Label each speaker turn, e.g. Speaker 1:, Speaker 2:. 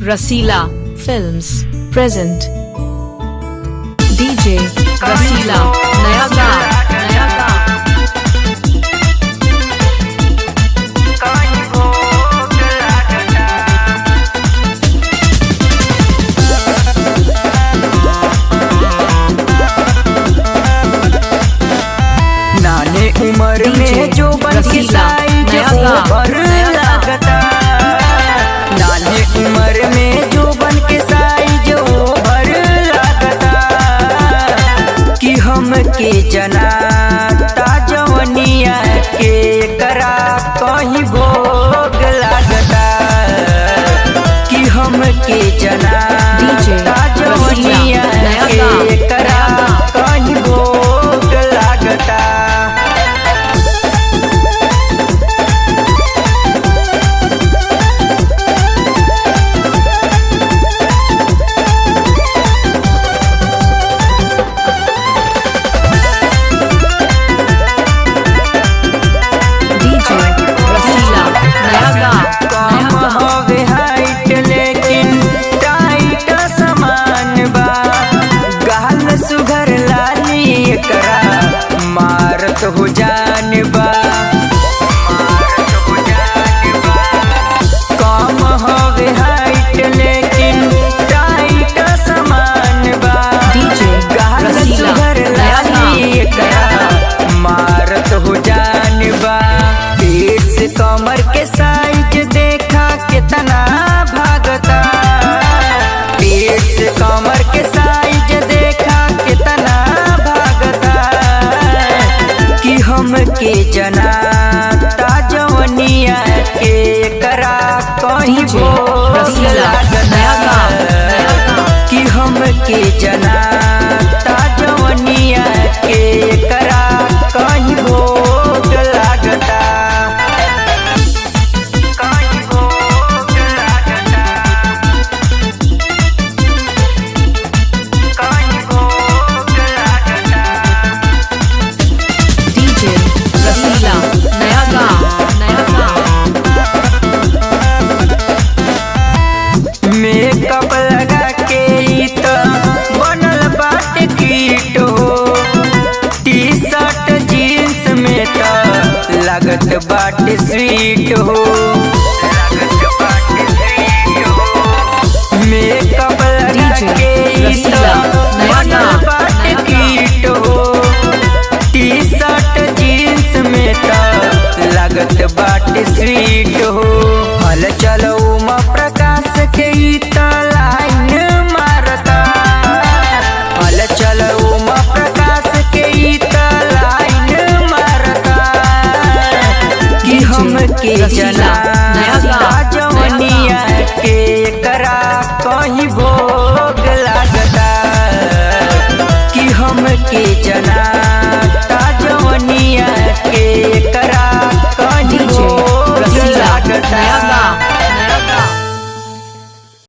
Speaker 1: रसीला films present DJ रसीला नया गा
Speaker 2: नाने उम्र में जो बन के साइज ओवर लगता। नाने उम्र में जो बन के साइज ओवर लगता कि हम के जनाता जवनिया के करा कहीं भोग लगता कि हम के जनाता जवनिया के करा कहीं भोग लगता। मारत हो जान बा कम हवे हाइट लेकिन टाइट समान बा। गाल सुघर लाली एकरा मारत हो जान बा। पेट से कमर के साइज देखा कितना भागता। पेट से कमर के साइज देखा कितना भागता कि हम के जनाता जवनिया के करा कहीं भोग लगता कि हम के जनाता जवनिया के करा कहीं भोग लगता। मेकअप लगा के तो बनल बाटे कीट हो। टी शर्ट जीन्स में तो लागत बाटे स्वीट हो। मेकअप लगा के तो बनल बाटे कीट हो। टी शर्ट जीन्स में तो लागत बाटे स्वीट हो। हल चलो प्रकाश के लाइन मारता। हल चलो प्रकाश के लाइन मारता कि हम के जनाता जवनिया के करा कहीं भोग लगता कि हम के जना